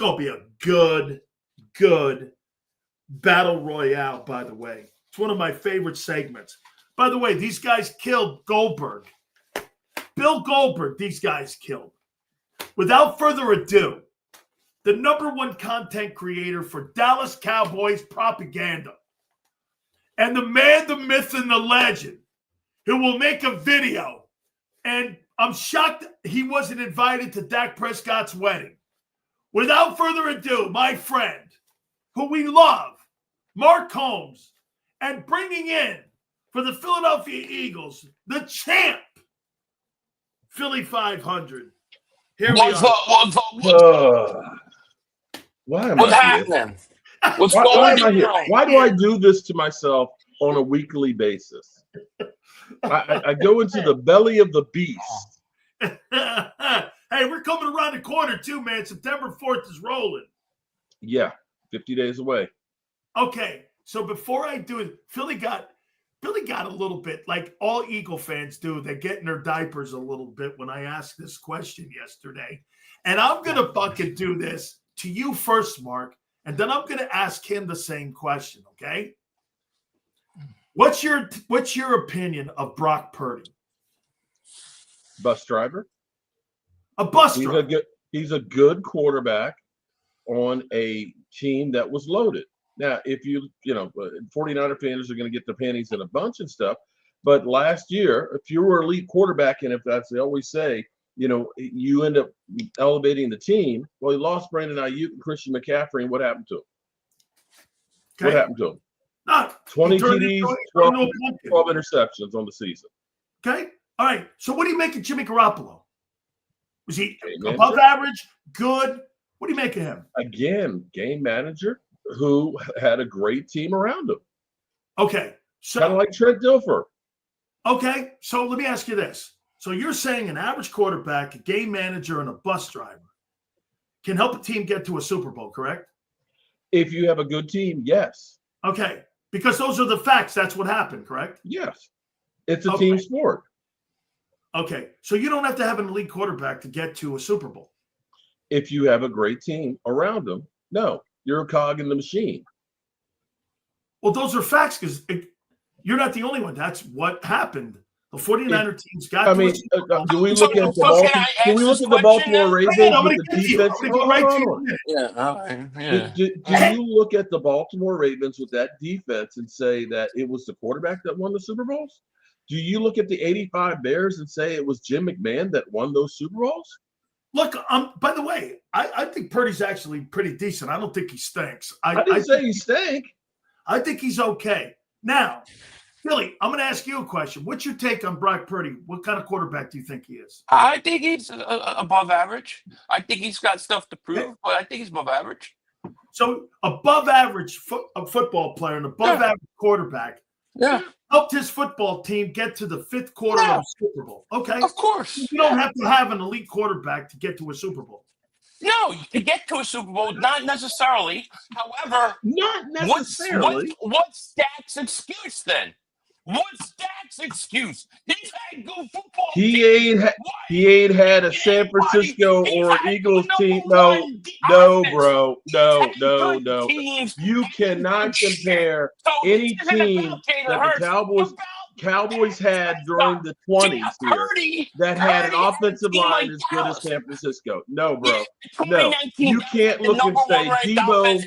Gonna be a good battle royale, by the way. It's one of my favorite segments. By the way, these guys killed Goldberg. Bill Goldberg, these guys killed. Without further ado, the #1 content creator for Dallas Cowboys propaganda, and the man, the myth, and the legend, who will make a video. And I'm shocked he wasn't invited to Dak Prescott's wedding. Without further ado, my friend, who we love, Mark Holmes, and bringing in for the Philadelphia Eagles, the champ, Philly.500. Here we are. Why am What's I here? happening? What's Why going am I here? on? Why do I do this to myself on a weekly basis? I go into the belly of the beast. Hey, we're coming around the corner too, man. September 4th is rolling. Yeah, 50 days away. Okay, so before I do it, Billy got a little bit, like all Eagle fans do. They get in their diapers a little bit when I asked this question yesterday. And I'm going to fucking do this to you first, Mark, and then I'm going to ask him the same question, okay? What's your opinion of Brock Purdy? Bus driver. A bus driver. He's a good quarterback on a team that was loaded. Now, if 49er fans are going to get the panties in a bunch and stuff, but last year, if you were elite quarterback, and if that's they always say, you end up elevating the team. Well, he lost Brandon Ayuk and Christian McCaffrey, and what happened to him? Okay. What happened to him? 20 TDs, 12 interceptions on the season. Okay. All right. So what do you make of Jimmy Garoppolo? Was he above average? Good? What do you make of him? Again, game manager who had a great team around him. Okay. So kind of like Trent Dilfer. Okay. So let me ask you this. So you're saying an average quarterback, a game manager, and a bus driver can help a team get to a Super Bowl, correct? If you have a good team, yes. Okay. Because those are the facts. That's what happened, correct? Yes. It's a team sport. Okay. So you don't have to have an elite quarterback to get to a Super Bowl. If you have a great team around them, no. You're a cog in the machine. Well, those are facts because you're not the only one. That's what happened. The 49er teams got to a Super Bowl. Do we look at the Baltimore Ravens with the defense? Do you look at the Baltimore Ravens with that defense and say that it was the quarterback that won the Super Bowls? Do you look at the 85 Bears and say it was Jim McMahon that won those Super Bowls? Look, by the way, I think Purdy's actually pretty decent. I don't think he stinks. I didn't say he stank. I think he's okay. Now, Billy, I'm going to ask you a question. What's your take on Brock Purdy? What kind of quarterback do you think he is? I think he's above average. I think he's got stuff to prove, but I think he's above average. So above average football player and above average quarterback helped his football team get to the 5th quarter of the Super Bowl. Okay. Of course. You don't have to have an elite quarterback to get to a Super Bowl. No, to get to a Super Bowl, not necessarily. However, not necessarily. What's Dak's excuse then? What's Dak's excuse? He's had good football. He ain't had a San Francisco or an Eagles team. No, bro. No. You cannot compare any team that the Cowboys had during the 20s here that had an offensive line as good as San Francisco. No, bro. No. You can't look and say, Debo.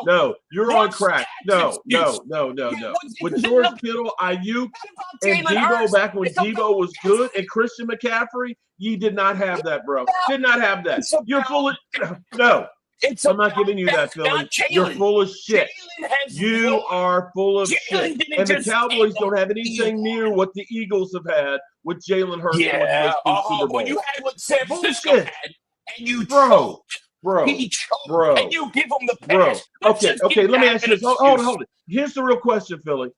No. You're on crack. No. With George Kittle, Ayuk, and Debo back when Debo was good, and Christian McCaffrey, you did not have that, bro. Did not have that. You're full of no. I'm not giving you that, Philly. You're full of shit. You are full of shit. And the Cowboys don't have anything near what the Eagles have had with Jalen Hurts. Yeah. When you had what San Francisco had, and you choked. He choked, and you give him the pass. Okay. Let me ask you this. Hold it. Here's the real question, Philly.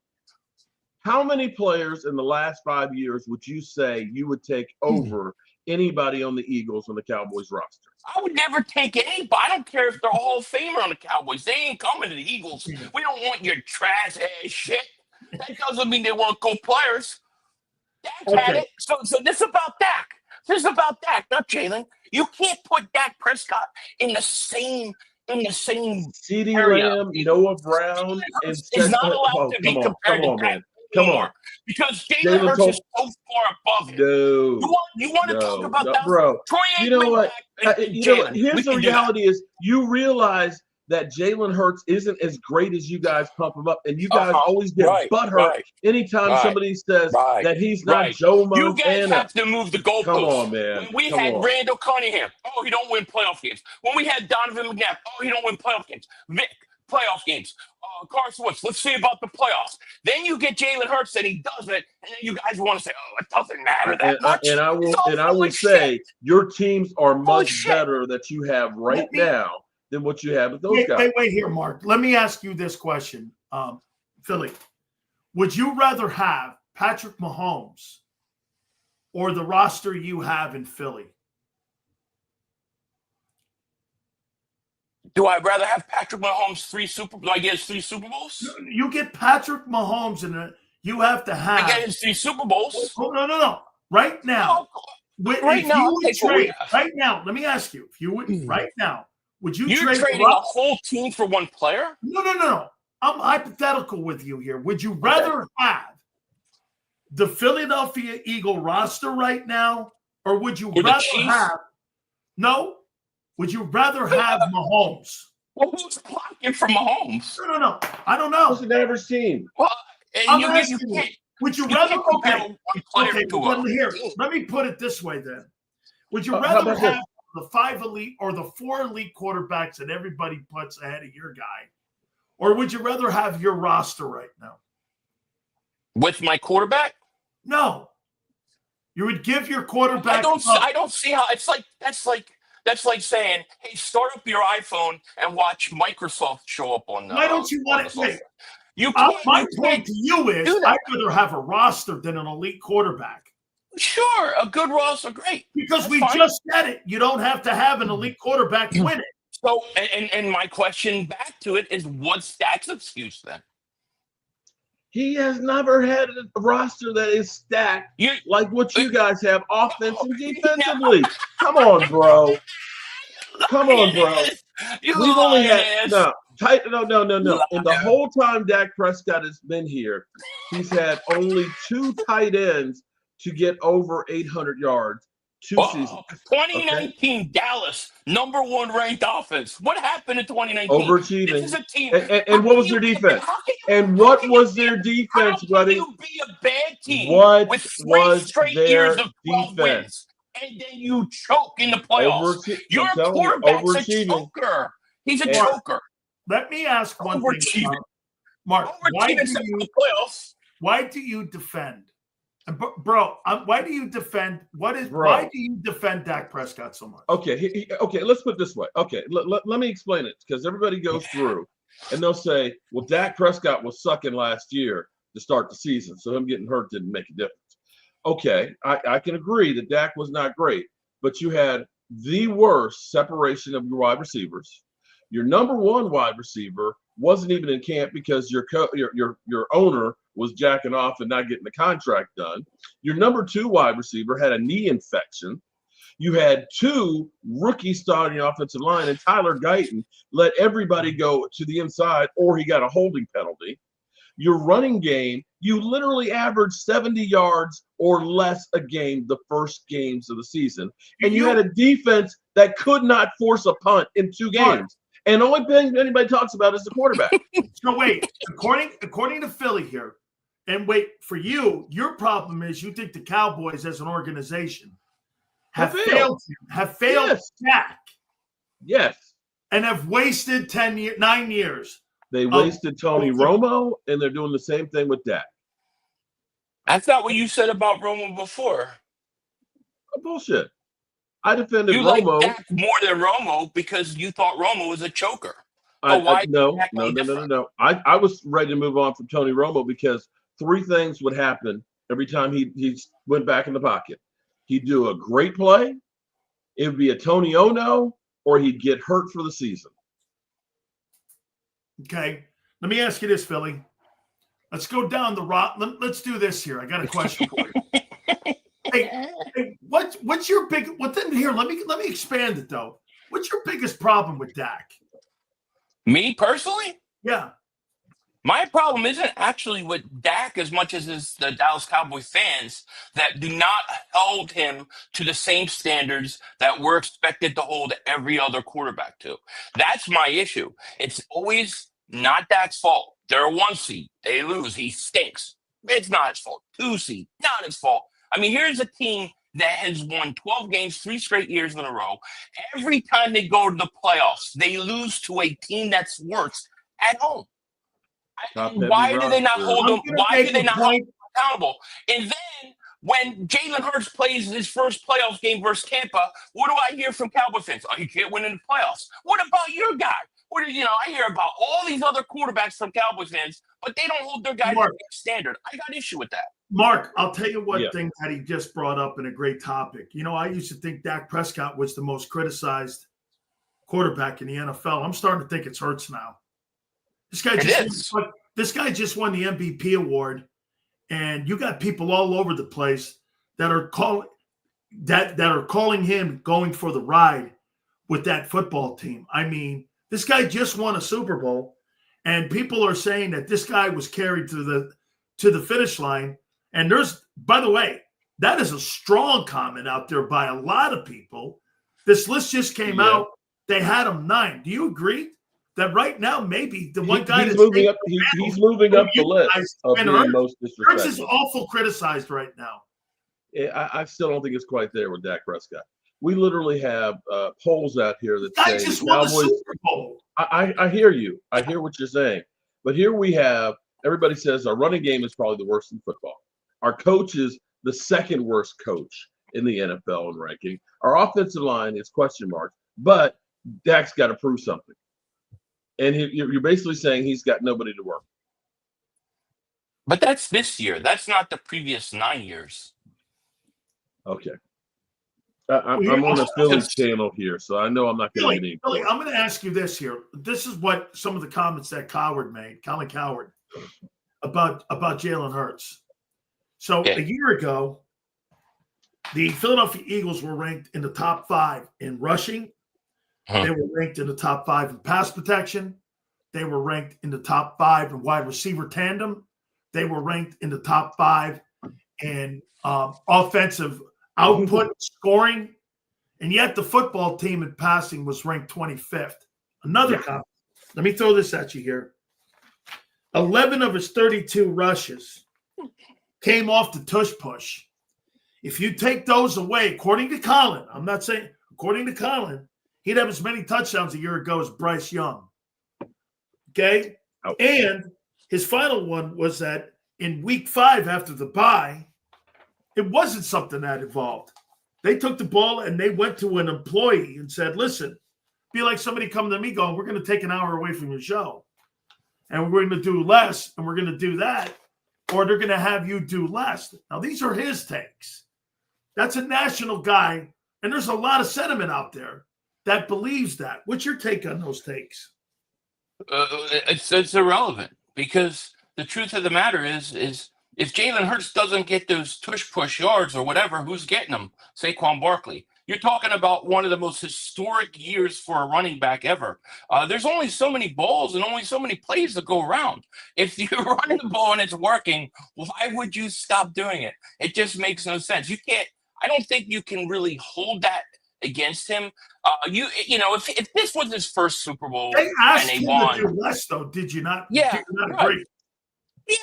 How many players in the last 5 years would you say you would take over anybody on the Eagles on the Cowboys roster? I would never take anybody. I don't care if they're a Hall of Famer on the Cowboys. They ain't coming to the Eagles. We don't want your trash ass shit. That doesn't mean they weren't good players. Dak had it. So this is about Dak. This is about Dak, not Jalen. You can't put Dak Prescott in the same CeeDee area. Lamb, Noah Brown, and Is not allowed to be come compared to on, Dak man. Come anymore on. because Jalen Jalen Hurts is so far above him. You want to talk about that, bro. Troy You know Aikman, what? Dak, and You know what? Jalen. Here's We the can do that. reality is you realize that Jalen Hurts isn't as great as you guys pump him up, and you guys always get butthurt anytime somebody says that he's not Joe Montana. You guys have to move the goalposts. Come on, man. When we had Randall Cunningham, oh, he don't win playoff games. When we had Donovan McNabb, oh, he don't win playoff games. Vic, playoff games. Carson Wentz, let's see about the playoffs. Then you get Jalen Hurts and he does it, and then you guys want to say, oh, it doesn't matter that much. And I will say your teams are much better that you have now than what you have with those guys. Wait here, Mark. Let me ask you this question, Philly. Would you rather have Patrick Mahomes or the roster you have in Philly? Do I rather have Patrick Mahomes 3 Super Bowls? You get Patrick Mahomes and you have to have. I get his 3 Super Bowls. Oh, no. Right now. Let me ask you. If you would right now, would you You're trading a whole team for one player? No. I'm hypothetical with you here. Would you rather have the Philadelphia Eagle roster right now, or would you rather have Would you rather have Mahomes? Well, who's blocking for Mahomes? No. I don't know. Who's the average team? Well, would you rather? Let me put it this way then. Would you rather have the 5 elite or the 4 elite quarterbacks that everybody puts ahead of your guy, or would you rather have your roster right now with my quarterback? No, you would give your quarterback. I don't see how that's like saying, hey, start up your iPhone and watch Microsoft show up on the. Why don't you want to? Wait. My point to you is I'd rather have a roster than an elite quarterback. Sure, a good roster, great. Because just said it. You don't have to have an elite quarterback to win it. So, and my question back to it is, what's Dak's excuse then? He has never had a roster that is stacked like what you guys have, offense and defensively. Come on, bro. We've only had no. In the whole time Dak Prescott has been here, he's had only 2 tight ends to get over 800 yards 2 seasons. 2019 Dallas, number 1 ranked offense. What happened in 2019? Overachieving. This is a team. And what was their defense? What was their defense, buddy? How can you be a bad team with 3 straight years of 12 wins, and then you choke in the playoffs? Your quarterback's a choker. He's a choker. Let me ask one thing, Mark. Why do you defend? Bro, why do you defend? Why do you defend Dak Prescott so much? Okay, let's put it this way. Okay, let me explain it, because everybody goes through and they'll say, well, Dak Prescott was sucking last year to start the season, so him getting hurt didn't make a difference. Okay, I can agree that Dak was not great, but you had the worst separation of your wide receivers. Your number 1 wide receiver wasn't even in camp because your owner was jacking off and not getting the contract done. Your number 2 wide receiver had a knee infection. You had 2 rookies starting offensive line, and Tyler Guyton let everybody go to the inside, or he got a holding penalty. Your running game, you literally averaged 70 yards or less a game the first games of the season. And you had a defense that could not force a punt in 2 games. And the only thing anybody talks about is the quarterback. So wait, according to Philly here, and wait, for you, your problem is you think the Cowboys as an organization have failed Dak. Yes. And have wasted 9 years. They wasted Tony Romo, and they're doing the same thing with Dak. That's not what you said about Romo before. Bullshit. I defended Romo. You like Dak more than Romo because you thought Romo was a choker. No. I was ready to move on from Tony Romo because 3 things would happen every time he went back in the pocket. He'd do a great play, it would be a Tony Ono, or he'd get hurt for the season. Okay. Let me ask you this, Philly. Let's go down the rock. Let's do this here. I got a question for you. Hey, What's your big? Well, then here, let me expand it though. What's your biggest problem with Dak? Me personally, Yeah, my problem isn't actually with Dak as much as is the Dallas Cowboy fans that do not hold him to the same standards that we're expected to hold every other quarterback to. That's my issue. It's always not Dak's fault. They're a 1 seed. They lose. He stinks. It's not his fault. 2 seed. Not his fault. I mean, here's a team that has won 12 games 3 straight years in a row. Every time they go to the playoffs, they lose to a team that's worse at home. Why do they not hold them? Why do they not hold them accountable? And then when Jalen Hurts plays his first playoff game versus Tampa, what do I hear from Cowboy fans? Oh, he can't win in the playoffs. What about your guy? I hear about all these other quarterbacks from Cowboys fans, but they don't hold their guys to the standard. I got issue with that. Mark, I'll tell you what thing that he just brought up in a great topic. I used to think Dak Prescott was the most criticized quarterback in the NFL. I'm starting to think it's Hurts now. This guy just won the MVP award, and you got people all over the place that are calling him going for the ride with that football team. I mean, this guy just won a Super Bowl, and people are saying that this guy was carried to the finish line. And by the way, that is a strong comment out there by a lot of people. This list just came out. They had him 9. Do you agree that right now maybe the one guy he's moving up? He's moving up the list of being most disrespectful. Hurts is awful criticized right now. I still don't think it's quite there with Dak Prescott. We literally have polls out here that say just won the Super Bowl. I hear you. I hear what you're saying. But here we have everybody says our running game is probably the worst in football. Our coach is the second worst coach in the NFL in ranking. Our offensive line is question marks, but Dak's got to prove something. And you're basically saying he's got nobody to work. But that's this year. That's not the previous 9 years. Okay. I'm on a Philly channel here, so I know I'm not going to get any. Billy, I'm going to ask you this here. This is what some of the comments that Colin Coward, about Jalen Hurts. So a year ago, the Philadelphia Eagles were ranked in the top 5 in rushing. They were ranked in the top 5 in pass protection. They were ranked in the top 5 in wide receiver tandem. They were ranked in the top 5 in offensive output scoring. And yet the football team in passing was ranked 25th. Another comment. Let me throw this at you here. 11 of his 32 rushes came off the tush push. If you take those away, according to Colin, I'm not saying, according to Colin, he'd have as many touchdowns a year ago as Bryce Young. Okay? Oh. And his final one was that in week 5 after the bye, it wasn't something that involved. They took the ball and they went to an employee and said, listen, be like somebody coming to me going, we're going to take an hour away from your show. And we're going to do less, and we're going to do that, or they're going to have you do less. Now, these are his takes. That's a national guy, and there's a lot of sentiment out there that believes that. What's your take on those takes? It's irrelevant because the truth of the matter is if Jalen Hurts doesn't get those tush-push yards or whatever, who's getting them? Saquon Barkley. You're talking about one of the most historic years for a running back ever. There's only so many balls and only so many plays to go around. If you're running the ball and it's working, why would you stop doing it? It just makes no sense. You can't. I don't think you can really hold that against him. If this was his first Super Bowl they asked and they him won, to do less, though. Did you not? Yeah, did you not right. agree?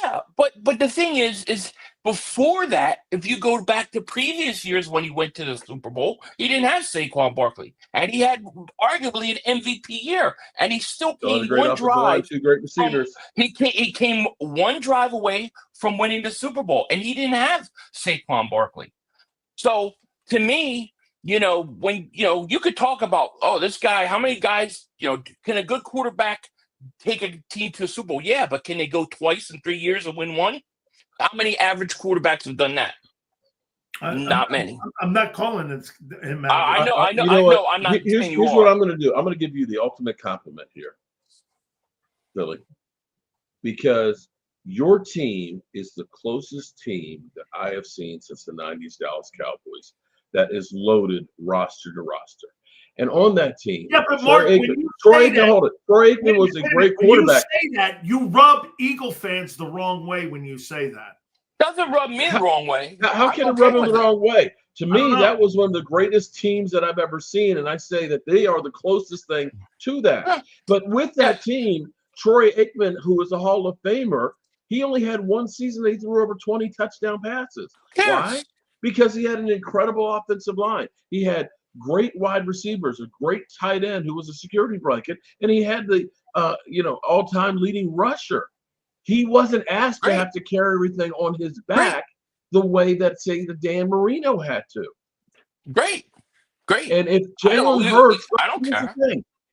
Yeah, but the thing is before that, if you go back to previous years when he went to the Super Bowl, he didn't have Saquon Barkley, and he had arguably an MVP year, and he still came one drive. 2 great receivers. He came one drive away from winning the Super Bowl, and he didn't have Saquon Barkley. So to me, when you could talk about, this guy, how many guys, can a good quarterback take a team to a Super Bowl? Yeah, but can they go twice in 3 years and win one? How many average quarterbacks have done that? Not many. I'm not calling him out. I know. I'm not saying you here's are. what I'm going to do. I'm going to give you the ultimate compliment here, Billy, because your team is the closest team that I have seen since the 90s Dallas Cowboys that is loaded roster to roster. And on that team, yeah, but Mark, when you Troy say that, hold it. Troy Aikman was a great quarterback. When you say that, you rub Eagle fans the wrong way when you say that. Doesn't rub me the wrong way. How can it rub him the wrong way? To me, that was one of the greatest teams that I've ever seen, and I say that they are the closest thing to that. But with that team, Troy Aikman, who is a Hall of Famer, he only had one season that he threw over 20 touchdown passes. Why? Because he had an incredible offensive line. He had great wide receivers, a great tight end who was a security blanket, and he had the all-time leading rusher. He wasn't asked to have to carry everything on his back the way that, say, the Dan Marino had to. Great. And if Jalen Hurts, I don't care.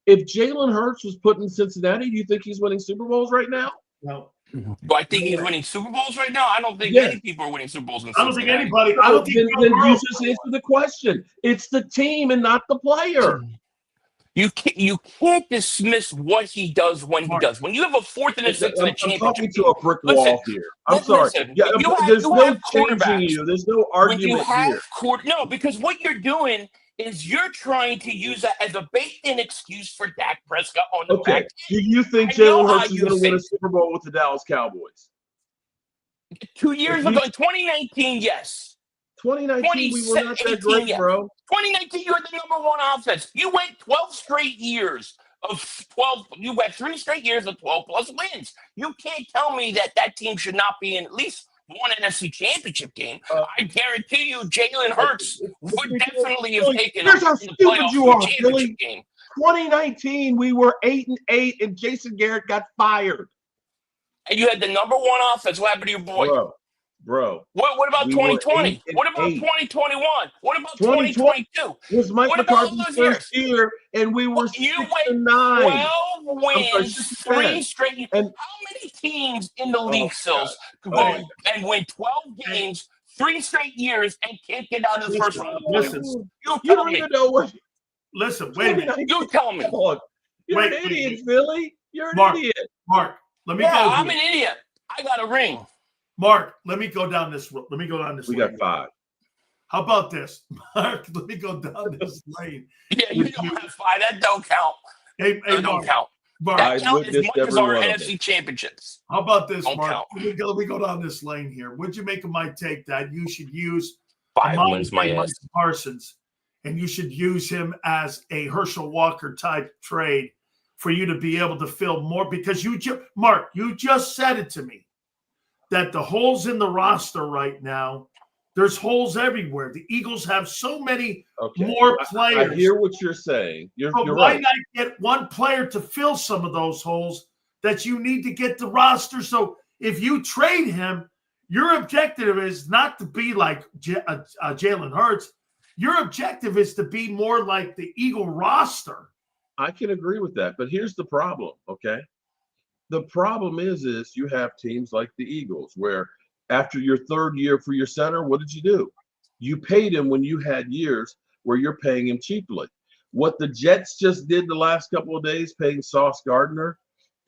If Jalen Hurts was put in Cincinnati, do you think he's winning Super Bowls right now? No. Do I think he's winning Super Bowls right now? I don't think any people are winning Super Bowls in Cincinnati. I don't think anybody. I don't think then you just answer the question. It's the team and not the player. You can't dismiss what he does when he does. When you have a 4th and a 6th in a championship, I'm talking to a brick wall here. I'm sorry. There's no changing you. There's no argument here. No, because what you're doing is you're trying to use that as a bait-in excuse for Dak Prescott on the back end. Do you think Jalen Hurts is going to win a Super Bowl with the Dallas Cowboys? 2 years ago, in 2019, yes. 2019, we were not that great, bro. 2019, you had the #1 offense. You went 12 straight years of 12. You had 3 straight years of 12-plus wins. You can't tell me that team should not be in at least one NFC Championship game. I guarantee you, Jalen Hurts would definitely have taken Here's how stupid you are, Philly. Game. 2019, we were 8-8, and Jason Garrett got fired. And you had the #1 offense. What happened to your boy? Bro. What about 2020? What about 2021? What about 2022? It was Mike McCarthy's first year, and we were 6-9. 12 wins, 3 straight. And how many teams in the league, Sills, go and win 12 games, 3 straight years, and can't get out of the first round? Listen, you don't even know what. Listen, wait a minute. You tell me. You're an idiot, Philly. You're an idiot. Mark, let me go. I'm an idiot. I got a ring. Mark, let me go down this. We got 5. How about this, Mark? Let me go down this lane. Yeah, you don't have 5. That don't count. Hey, that don't count. Mark, that counts as much as our NFC championships. How about this, don't Mark? Count. Let me go down this lane here. What'd you make of my take that you should use 5 wins, my ass. Parsons, and you should use him as a Herschel Walker type trade for you to be able to fill more? Because Mark, you just said it to me, that the holes in the roster right now, there's holes everywhere. The Eagles have so many more players. I hear what you're saying. You're why right. not get one player to fill some of those holes that you need to get the roster? So if you trade him, your objective is not to be like Jalen Hurts. Your objective is to be more like the Eagle roster. I can agree with that, but here's the problem, okay? The problem is you have teams like the Eagles where after your 3rd year for your center, what did you do? You paid him when you had years where you're paying him cheaply. What the Jets just did the last couple of days, paying Sauce Gardner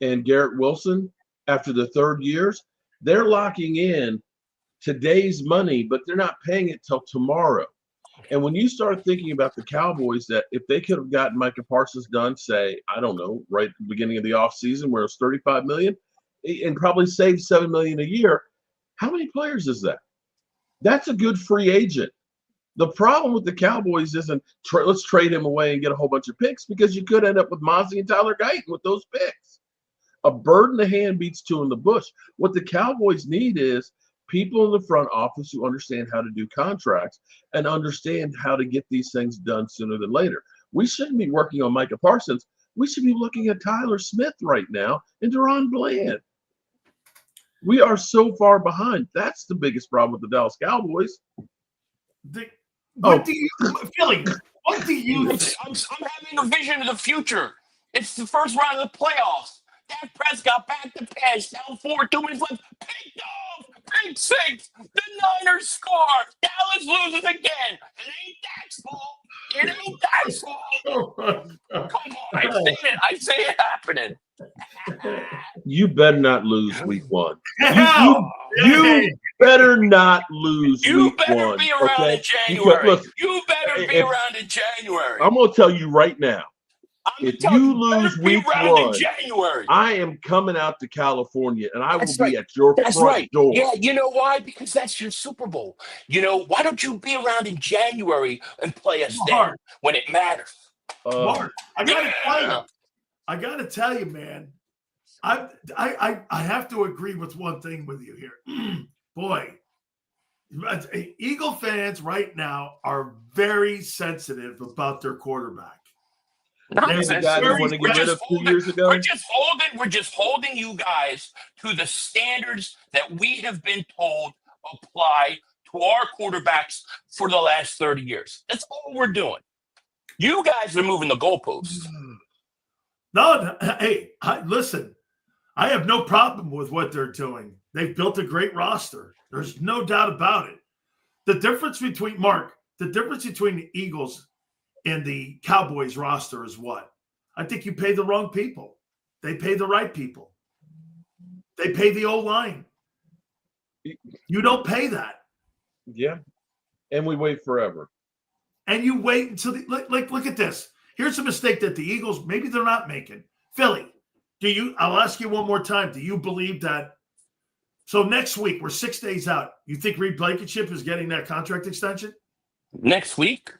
and Garrett Wilson after the 3rd years, they're locking in today's money, but they're not paying it till tomorrow. And when you start thinking about the Cowboys, that if they could have gotten Micah Parsons done, say, I don't know, right at the beginning of the offseason where it was $35 million and probably saved $7 million a year, how many players is that? That's a good free agent. The problem with the Cowboys isn't let's trade him away and get a whole bunch of picks, because you could end up with Mozzie and Tyler Guyton with those picks. A bird in the hand beats 2 in the bush. What the Cowboys need is people in the front office who understand how to do contracts and understand how to get these things done sooner than later. We shouldn't be working on Micah Parsons. We should be looking at Tyler Smith right now and Deron Bland. We are so far behind. That's the biggest problem with the Dallas Cowboys. What do you think? I'm having a vision of the future. It's the first round of the playoffs. Dak Prescott back to pass, down 4, 2 minutes left, picked off, pick 6. The Niners score. Dallas loses again. It ain't Dak's fault. It ain't Dak's fault. Come on, I say it happening. You better not lose week 1. You better not lose You week better one. be around Okay? in January. Because, listen, You better be around in January. I'm going to tell you right now. If you lose week around in one, January, I am coming out to California, and I will That's be right. at your That's front right. door. Yeah, you know why? Because that's your Super Bowl. Why don't you be around in January and play us then when it matters? Mark, I gotta tell you. Yeah. I gotta tell you, man. I have to agree with one thing with you here. Boy, Eagle fans right now are very sensitive about their quarterback. There's a guy they want to get rid of 2 years ago. We're just holding you guys to the standards that we have been told apply to our quarterbacks for the last 30 years. That's all we're doing. You guys are moving the goalposts. No, hey, listen. I have no problem with what they're doing. They've built a great roster. There's no doubt about it. The difference between the Eagles and the Cowboys roster is what? I think you pay the wrong people. They pay the right people. They pay the O-line. You don't pay that. Yeah. And we wait forever. And you wait until look at this. Here's a mistake that the Eagles, maybe they're not making. Philly, I'll ask you one more time. Do you believe that? So next week, we're 6 days out. You think Reed Blankenship is getting that contract extension? Next week?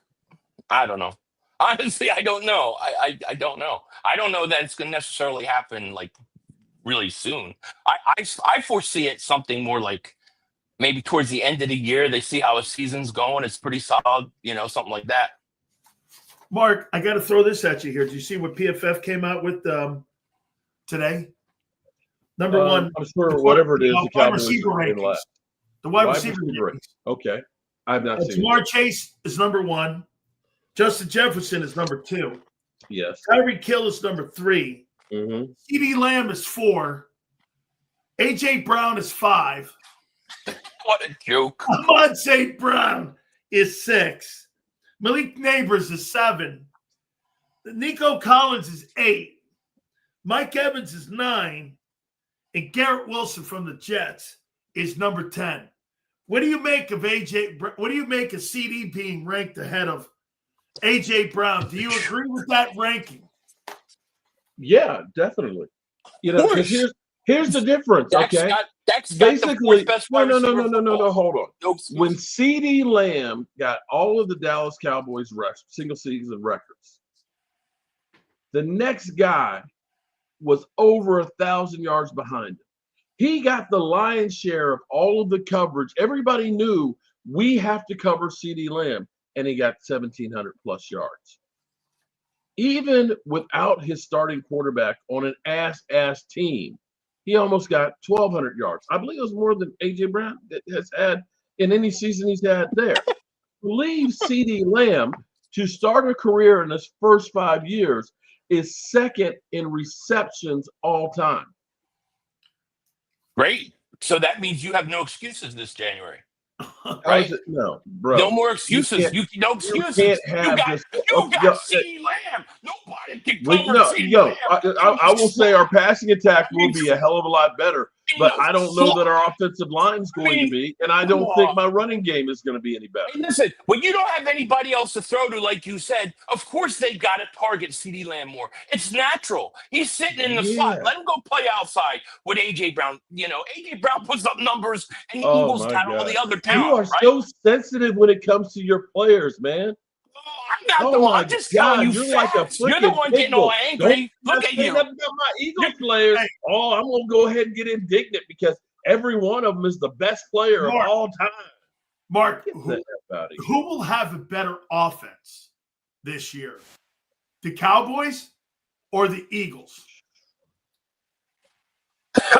I don't know. Honestly, I don't know. I don't know. I don't know that it's going to necessarily happen like really soon. I foresee it something more like maybe towards the end of the year. They see how a season's going. It's pretty solid, something like that. Mark, I got to throw this at you here. Did you see what PFF came out with today? Number one. I'm sure whatever it is, the wide Cowboys receiver rankings. The wide receiver rankings. Okay. I've not seen Jamar Chase is number 1. Justin Jefferson is number 2. Yes. Tyreek Hill is number 3. Mm-hmm. CeeDee Lamb is 4. A.J. Brown is 5. What a joke. Ahmad St. Brown is 6. Malik Neighbors is 7. Nico Collins is 8. Mike Evans is 9. And Garrett Wilson from the Jets is number 10. What do you make of what do you make of CD being ranked ahead of A.J. Brown? Do you agree with that ranking? Yeah, definitely. Because here's the difference, okay? Basically, no, hold on. When CeeDee Lamb got all of the Dallas Cowboys single season records, the next guy was over 1,000 yards behind him. He got the lion's share of all of the coverage. Everybody knew we have to cover CeeDee Lamb, and he got 1,700 plus yards. Even without his starting quarterback on an ass team, he almost got 1,200 yards. I believe it was more than A.J. Brown has had in any season he's had there. Believe CeeDee Lamb to start a career in his first 5 years is second in receptions all time. Great. So that means you have no excuses this January. Right? No, bro. No more excuses. No excuses. You got CeeDee Lamb. Nobody can cover CeeDee Lamb. I will say our passing attack will be a hell of a lot better, but I don't know that our offensive line is going to be, and I don't think my running game is going to be any better. Hey, listen, when you don't have anybody else to throw to, like you said, of course they got to target CeeDee Lamb more. It's natural. He's sitting in the slot. Let him go play outside with A.J. Brown. A.J. Brown puts up numbers, and the Eagles got all the other talent. You are so sensitive when it comes to your players, man. I'm not the one. I'm just telling you you're facts. Like you're the one getting all angry. Look at you. About my Eagles players. Oh, I'm going to go ahead and get indignant because every one of them is the best player of all time. Mark, who will have a better offense this year? The Cowboys or the Eagles?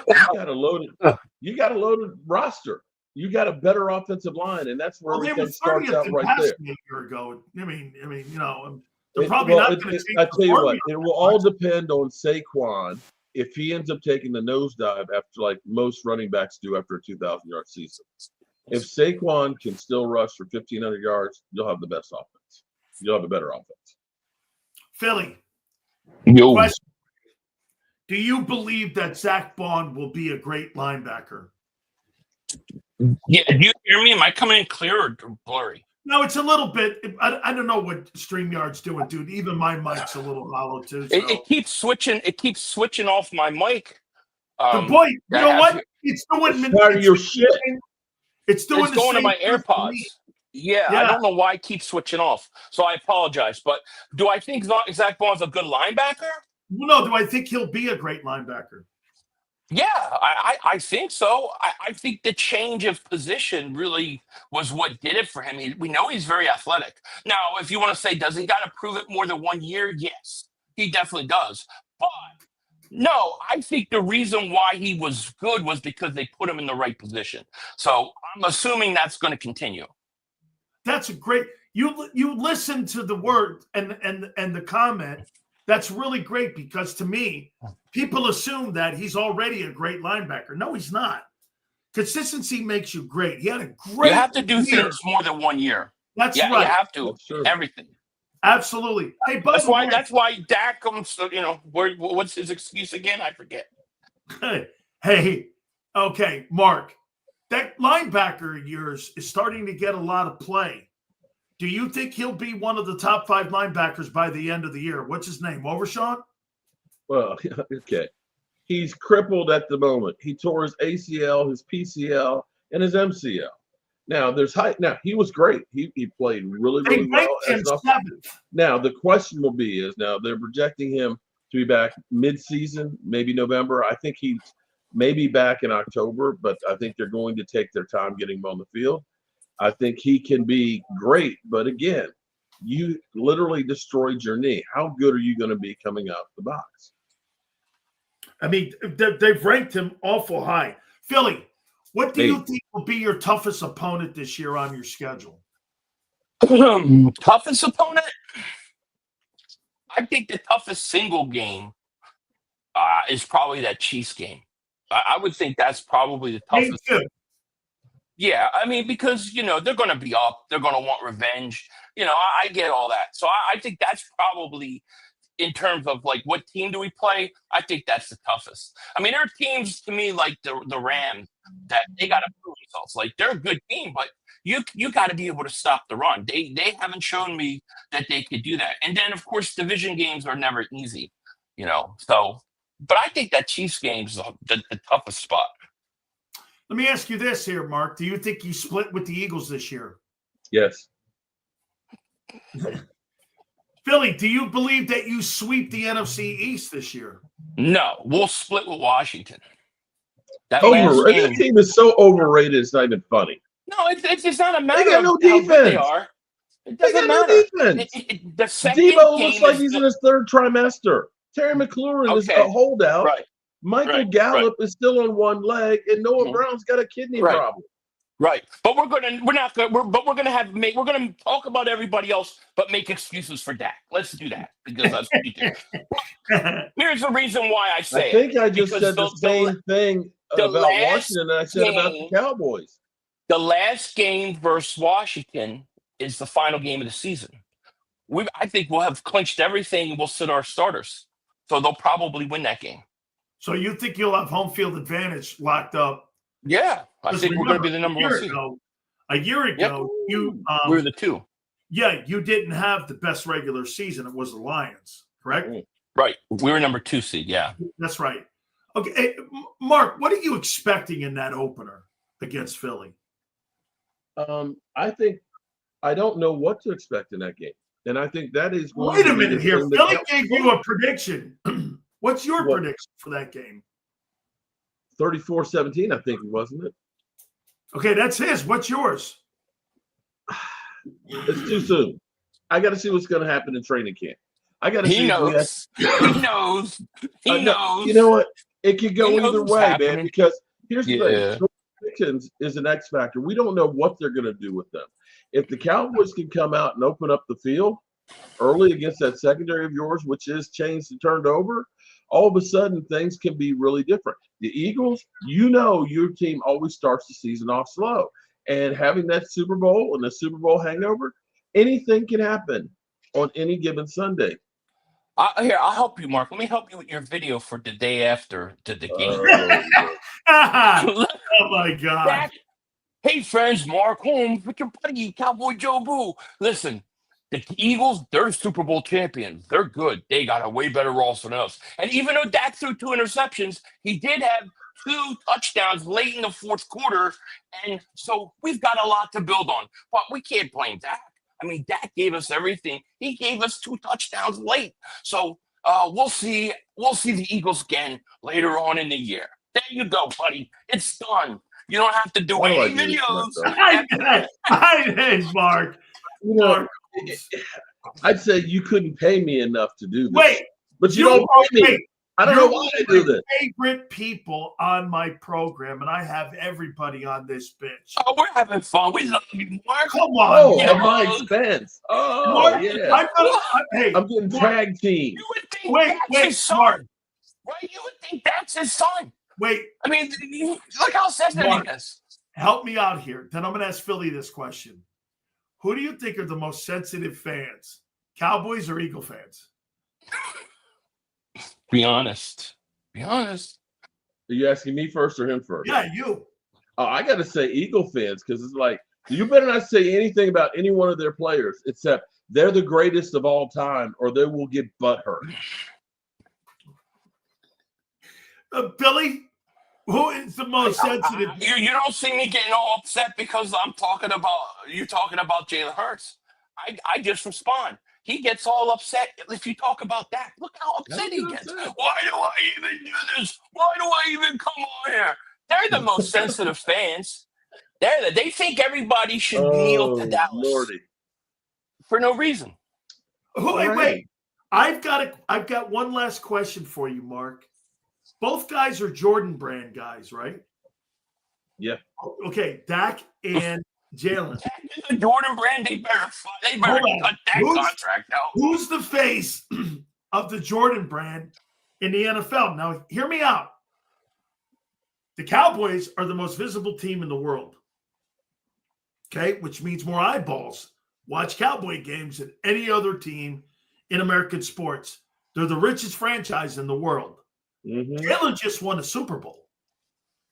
You got a loaded roster. You got a better offensive line, and that's where everything starts out right there. A year ago. I mean, they're probably not going to change. I tell you what, it will all depend on Saquon if he ends up taking the nosedive after, like most running backs do after a 2,000-yard season. If Saquon can still rush for 1,500 yards, you'll have the best offense. You'll have a better offense. Philly. Question. Do you believe that Zach Bond will be a great linebacker? Yeah, do you hear me? Am I coming in clear or blurry? No, it's a little bit. I don't know what StreamYard's doing, dude. Even my mic's a little hollow too. So. It keeps switching. It keeps switching off my mic. The boy, you know what? It's doing. It's part of your shit. It's doing. It's going to my AirPods. Yeah, I don't know why it keeps switching off. So I apologize. But do I think Zach Bond's a good linebacker? No. Do I think he'll be a great linebacker? Yeah, I think so. I think the change of position really was what did it for him. We know he's very athletic. Now, if you want to say, does he got to prove it more than 1 year? Yes, he definitely does. But no, I think the reason why he was good was because they put him in the right position. So I'm assuming that's going to continue. That's a great. You listen to the word and the comment. That's really great because to me, people assume that he's already a great linebacker. No, he's not. Consistency makes you great. He had a great. You have to do year. things more than 1 year. That's right. You have to everything. Absolutely. Hey, that's why Dak comes. What's his excuse again? I forget. Hey, okay, Mark. That linebacker of yours is starting to get a lot of play. Do you think he'll be one of the top 5 linebackers by the end of the year? What's his name? Overshawn? Well, okay. He's crippled at the moment. He tore his ACL, his PCL, and his MCL. Now, there's height. Now, he was great. He played really, really well. Now, the question will be is now they're projecting him to be back mid-season, maybe November. I think he's maybe back in October, but I think they're going to take their time getting him on the field. I think he can be great, but again, you literally destroyed your knee. How good are you going to be coming out the box? I mean, they've ranked him awful high. Philly, what do you think will be your toughest opponent this year on your schedule? Toughest opponent? I think the toughest single game is probably that Chiefs game. I would think that's probably the toughest. Yeah, I mean, because, they're going to be up. They're going to want revenge. I get all that. So I think that's probably, in terms of, like, what team do we play, I think that's the toughest. I mean, there are teams, to me, like the Rams, that they got to prove themselves. Like, they're a good team, but you got to be able to stop the run. They haven't shown me that they could do that. And then, of course, division games are never easy, So, but I think that Chiefs game's the toughest spot. Let me ask you this here, Mark. Do you think you split with the Eagles this year? Yes. Philly, do you believe that you sweep the NFC East this year? No, we'll split with Washington. That team is so overrated, it's not even funny. No, it's not a matter they got no defense. How good they are. It doesn't matter. No defense. The second Debo game looks like he's in his 3rd trimester. Terry McLaurin is a holdout. Right. Michael Gallup is still on one leg, and Noah Brown's got a kidney problem. Right, but we're gonna talk about everybody else, but make excuses for Dak. Let's do that because that's what you do. Here's the reason why I say. I think I just said the same thing about Washington that I said about the Cowboys. The last game versus Washington is the final game of the season. I think we'll have clinched everything and we'll sit our starters, so they'll probably win that game. So you think you'll have home field advantage locked up? Yeah, I think we're going to be the number 1 seed. A year ago, you we were the 2. Yeah, you didn't have the best regular season. It was the Lions, correct? Right. We were number 2 seed. Yeah, that's right. Okay, hey, Mark, what are you expecting in that opener against Philly? I think I don't know what to expect in that game, and I think that is. Wait a minute here. Philly gave you a prediction. What's your prediction for that game? 34-17, I think, wasn't it? Okay, that's his. What's yours? It's too soon. I got to see what's going to happen in training camp. I got to see. He knows. He knows. He knows. You know what? It could go either way, man. Because here's the thing: Pickens is an X factor. We don't know what they're going to do with them. If the Cowboys can come out and open up the field early against that secondary of yours, which is changed and turned over, all of a sudden things can be really different. The Eagles, your team always starts the season off slow. And having that Super Bowl and the Super Bowl hangover, anything can happen on any given Sunday. Here, I'll help you, Mark. Let me help you with your video for the day after the game. Oh, my God. Hey, friends, Mark Holmes with your buddy, Cowboy Joe Boo. Listen, the Eagles, they're Super Bowl champions. They're good. They got a way better roster than us. And even though Dak threw 2 interceptions, he did have 2 touchdowns late in the fourth quarter. And so we've got a lot to build on. But we can't blame Dak. I mean, Dak gave us everything. He gave us 2 touchdowns late. So we'll see. We'll see the Eagles again later on in the year. There you go, buddy. It's done. You don't have to do Why do I any do this to videos. myself? Hey, Mark. You know, Mark. I'd say you couldn't pay me enough to do this. Wait, but you don't pay me. wait. I don't know why I do this. Favorite people on my program, and I have everybody on this bitch. Oh, we're having fun. We love you, Mark. Come on, Oh, man. at my expense. Oh, Mark, yeah. hey, I'm getting Mark, tag team. You would think Wait, that's his son. Mark. Right? You would think that's his son. Wait, I mean, look how sensitive Mark. he is. help me out here. Then I'm going to ask Philly this question. Who do you think are the most sensitive fans? Cowboys or Eagle fans? Be honest. Be honest. Are you asking me first or him first? Yeah, you. Oh, I got to say Eagle fans because it's like, you better not say anything about any one of their players except they're the greatest of all time or they will get butthurt. Billy, who is the most sensitive? You don't see me getting all upset because you're talking about Jalen Hurts. I just respond. He gets all upset if you talk about that. Look how upset he gets. Why do I even do this? Why do I even come on here? They're the most sensitive fans. They think everybody should kneel to Dallas Lordy. for no reason. Wait. I've got one last question for you, Mark. Both guys are Jordan brand guys, right? Yeah. Okay, Dak and Jalen. The Jordan brand, they better cut that contract out. Who's the face of the Jordan brand in the NFL? Now, hear me out. The Cowboys are the most visible team in the world. Okay, which means more eyeballs watch Cowboy games than any other team in American sports. They're the richest franchise in the world. Mm-hmm. Jalen just won a Super Bowl,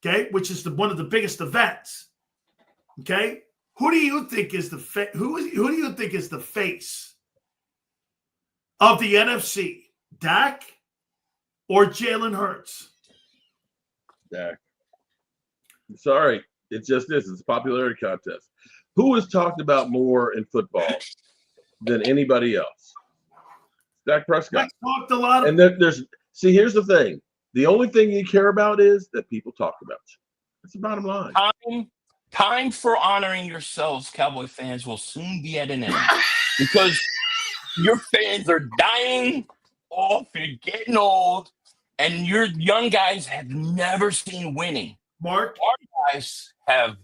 okay, which is one of the biggest events. Okay, who do you think is the who do you think is the face of the NFC? Dak or Jalen Hurts? Dak. I'm sorry, it just is. It's a popularity contest. Who is talked about more in football than anybody else? Dak Prescott. I talked a lot. And see, here's the thing. The only thing you care about is that people talk about you. That's the bottom line. Time for honoring yourselves, Cowboy fans, will soon be at an end because your fans are dying off. You're getting old, and your young guys have never seen winning. Mark, our guys have.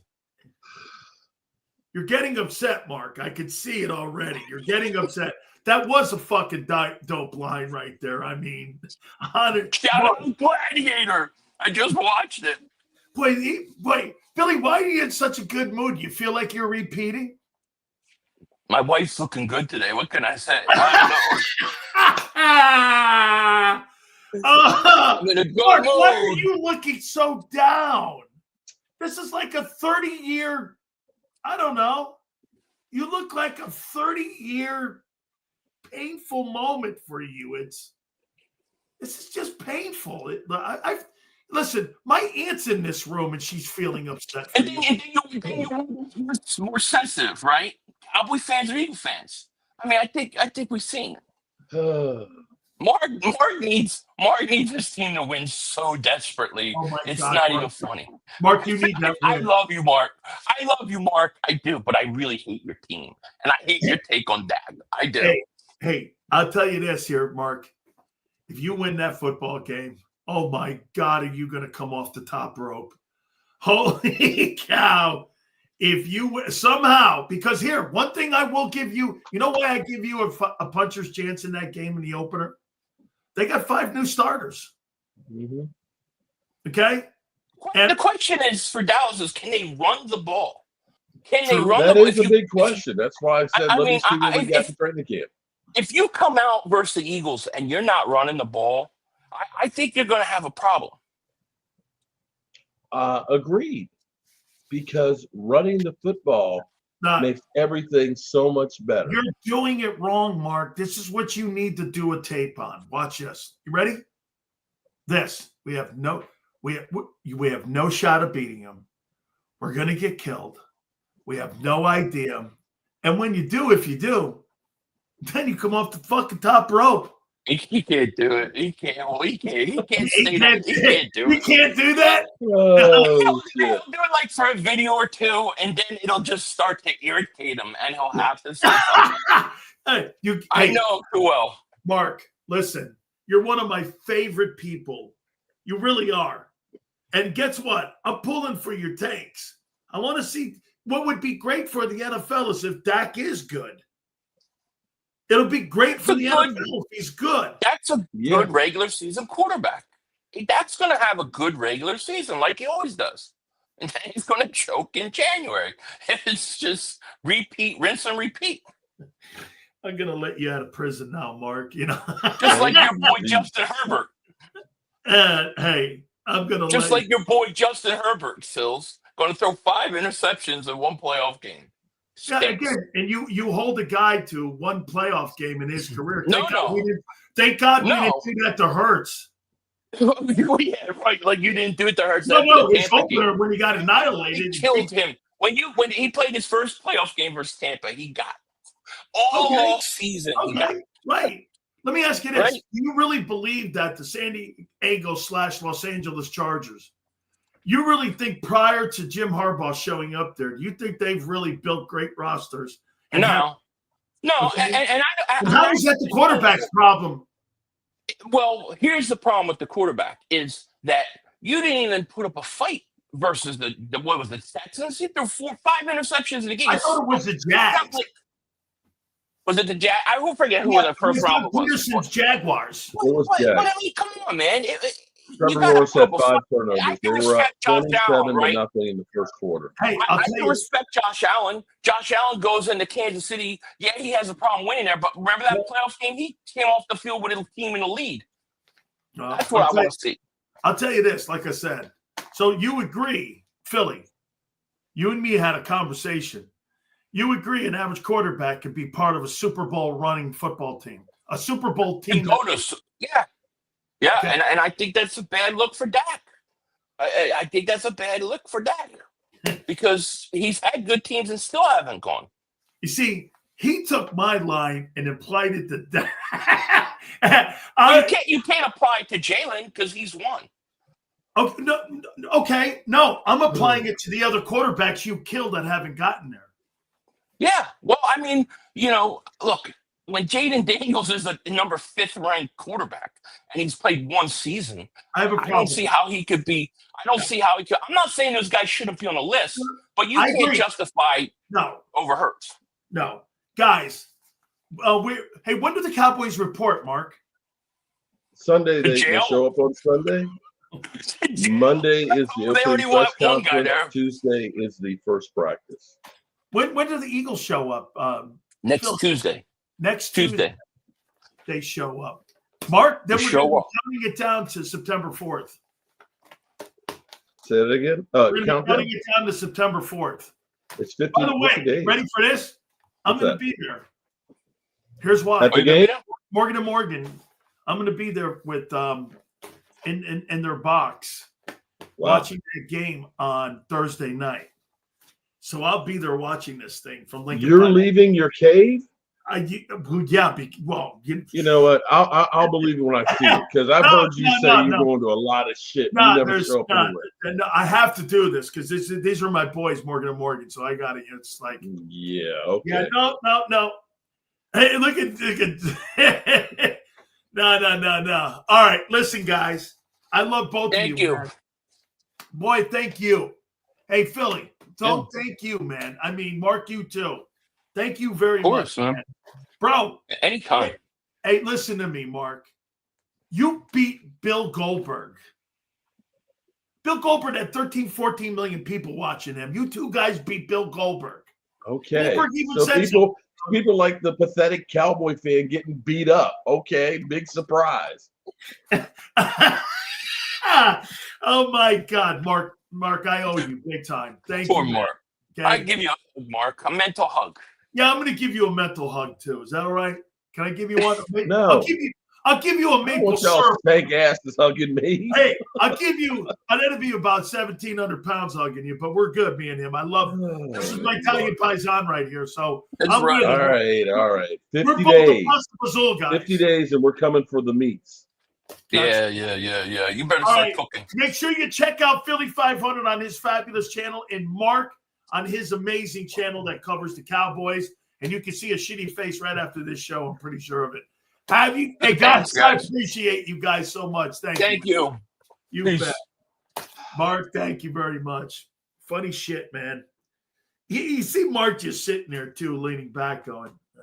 You're getting upset, Mark. I could see it already. You're getting upset. That was a fucking dope line right there. I mean, Shout out Gladiator. I just watched it. Wait, Billy, why are you in such a good mood? You feel like you're repeating? My wife's looking good today. What can I say? I don't know. I'm in a good Mark, mood. why are you looking so down? This is like a 30-year, I don't know. You look like a 30-year painful moment for you. This is just painful. Listen, my aunt's in this room and she's feeling upset. And then you're more sensitive, right? Cowboy fans or Eagle fans. I mean, I think we've seen it. Mark needs his team to win so desperately. Oh it's God, not Mark. even funny. Mark, you need that win. I love you, Mark. I do, but I really hate your team. And I hate your take on Dak. I do. Hey, I'll tell you this here, Mark. If you win that football game, oh my God, are you going to come off the top rope? Holy cow. If you somehow, because here, one thing I will give you, you know why I give you a puncher's chance in that game in the opener? They got 5 new starters. Mm-hmm. Okay? And the question is for Dallas is, can they run the ball? Can they run the ball? That is a big question. That's why I said, let me see what we got to training camp. If you come out versus the Eagles and you're not running the ball, I think you're going to have a problem. Agreed. Because running the football makes everything so much better. You're doing it wrong, Mark. This is what you need to do a tape on. Watch this. You ready? This. We have no shot of beating them. We're going to get killed. We have no idea. And when you do, if you do, then you come off the fucking top rope. He can't do it. He can't. Well, he can't. He can't say that. He can't do it. He can't do that. Oh, He'll do it like for a video or two, and then it'll just start to irritate him, and he'll have to say something. I know too well. Mark, listen. You're one of my favorite people. You really are. And guess what? I'm pulling for your takes. I want to see what would be great for the NFL is if Dak is good. It'll be great for the NFL if he's good. That's a good regular season quarterback. That's going to have a good regular season like he always does. And then he's going to choke in January. It's just repeat, rinse, and repeat. I'm going to let you out of prison now, Mark. You know, just like your boy Justin Herbert. Hey, I'm going to just like your boy Justin Herbert, Sills. Going to throw 5 interceptions in one playoff game. Yeah, again, and you hold a guy to one playoff game in his career. Thank God we didn't do that to Hurts. Yeah, right. Like you didn't do it to Hurts. No, his opener when he got annihilated. He killed him. When he played his first playoff game versus Tampa, he got all season. Okay, right. Let me ask you this. Do you really believe that the San Diego / Los Angeles Chargers, you really think prior to Jim Harbaugh showing up there, do you think they've really built great rosters? No. How is that the quarterback's problem? Well, here's the problem with the quarterback is that you didn't even put up a fight versus the Texans. He threw 4-5 interceptions in the game. I thought it was the Jags. Was it the Jags? I will forget who the first round was. Peterson's Jaguars. It was Jags. I mean, come on, man. Trevor Lawrence had 5 turnovers. They were up 27-0 in the first quarter. Hey, I can respect Josh Allen. Josh Allen goes into Kansas City. Yeah, he has a problem winning there, but remember that playoff game? He came off the field with his team in the lead. That's what I want to see. I'll tell you this, like I said. So you agree, Philly, you and me had a conversation. You agree an average quarterback could be part of a Super Bowl running football team. A Super Bowl team. Yeah, okay. and I think that's a bad look for Dak. I think that's a bad look for Dak because he's had good teams and still haven't gone. You see, he took my line and applied it to Dak. You can't apply it to Jalen because he's won. No, I'm applying it to the other quarterbacks you killed that haven't gotten there. Yeah, well, I mean, look. When Jaden Daniels is the number 5th ranked quarterback and he's played 1 season, I have a problem. I don't see how he could be. I'm not saying those guys shouldn't be on the list, but you can't justify over Hurts. No. Guys, hey, when do the Cowboys report, Mark? Sunday. They show up on Sunday. Monday is the opening press conference. Tuesday is the first practice. When do the Eagles show up? Next Tuesday. Next Tuesday, they show up. Mark, then we're counting it down to September 4th. Say it again. We're counting it down to September 4th. It's 50. By the way, days. Ready for this? I'm going to be there. Here's why. At the game? Morgan & Morgan. I'm going to be there with in their box watching the game on Thursday night. So I'll be there watching this thing from Lincoln. You're leaving your cave? You know what? I'll believe it when I see it because I've heard you say you're going to a lot of shit. You never show up anyway. No, I have to do this because these are my boys, Morgan & Morgan. So I got to. It's like, okay. Yeah, no. Hey, look at. No. All right, listen, guys. I love both of you. Thank you, man. Boy. Thank you. Hey, Philly. Thank you, man. I mean, Mark, you too. Thank you very much, man. Bro. Anytime. Hey, listen to me, Mark. You beat Bill Goldberg. Bill Goldberg had 13, 14 million people watching him. You two guys beat Bill Goldberg. Okay. So people like the pathetic Cowboy fan getting beat up. Okay. Big surprise. Oh, my God, Mark. Mark, I owe you big time. Thank Poor you. Mark. Okay? I give you a hug, Mark. A mental hug. Yeah, I'm going to give you a mental hug too. Is that all right? Can I give you one? No. I'll give you a I maple want y'all syrup. stank asses hugging me. Hey, I'll be about 1,700 pounds hugging you, but we're good, me and him. I love this is my Italian paisan right here. So That's I'm right. with him. All right. We're 50 both days. the Mazul guys. 50 days, and we're coming for the meats. Yeah. You better All start right. cooking. Make sure you check out Philly.500 on his fabulous channel and Mark on his amazing channel that covers the Cowboys. And you can see a shitty face right after this show. I'm pretty sure of it. Hey, guys, I appreciate you guys so much. Thank you. You Peace. bet. Mark, thank you very much. Funny shit, man. You see Mark just sitting there, too, leaning back going, oh,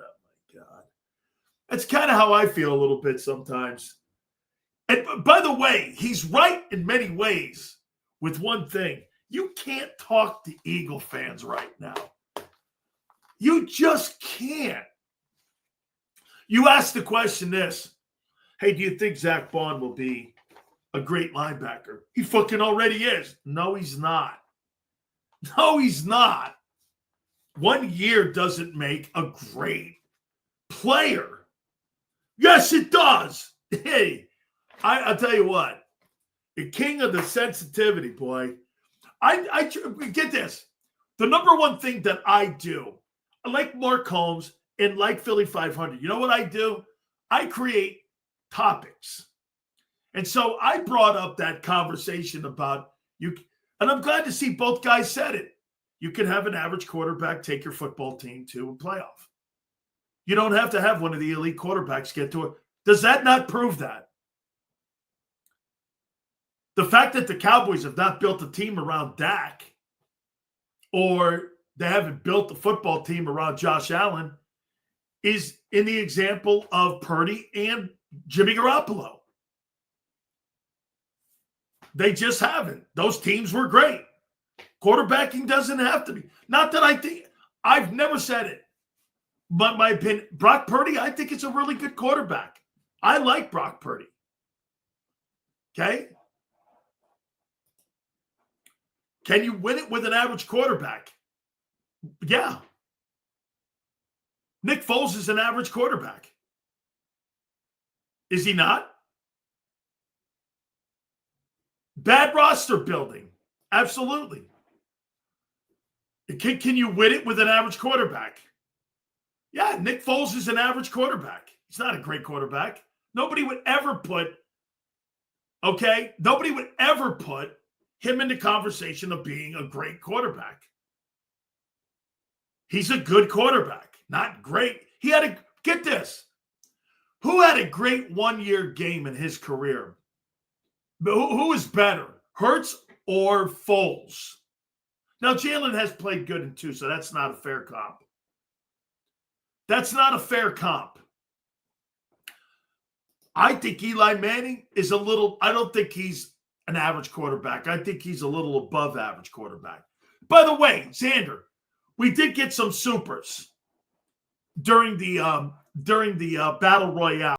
my God. That's kind of how I feel a little bit sometimes. And by the way, he's right in many ways with one thing. You can't talk to Eagle fans right now. You just can't. You asked the question this. Hey, do you think Zach Bond will be a great linebacker? He fucking already is. No, he's not. No, he's not. 1 year doesn't make a great player. Yes, it does. Hey, I'll tell you what. The king of the sensitivity, boy. I get this. The number one thing that I do, I like Mark Holmes and like Philly.500. You know what I do? I create topics. And so I brought up that conversation about you. And I'm glad to see both guys said it. You can have an average quarterback take your football team to a playoff. You don't have to have one of the elite quarterbacks get to it. Does that not prove that? The fact that the Cowboys have not built a team around Dak, or they haven't built the football team around Josh Allen, is in the example of Purdy and Jimmy Garoppolo. They just haven't. Those teams were great. Quarterbacking doesn't have to be. Not that I think, I've never said it. But my opinion, Brock Purdy, I think it's a really good quarterback. I like Brock Purdy. Okay? Can you win it with an average quarterback? Yeah. Nick Foles is an average quarterback. Is he not? Bad roster building. Absolutely. Can you win it with an average quarterback? Yeah, Nick Foles is an average quarterback. He's not a great quarterback. Nobody would ever put him in the conversation of being a great quarterback. He's a good quarterback, not great. Get this. Who had a great 1 year game in his career? Who is better, Hurts or Foles? Now, Jalen has played good in two, so that's not a fair comp. That's not a fair comp. I think Eli Manning is I don't think he's an average quarterback. I think he's a little above average quarterback. By the way, Xander, we did get some supers during the Battle Royale.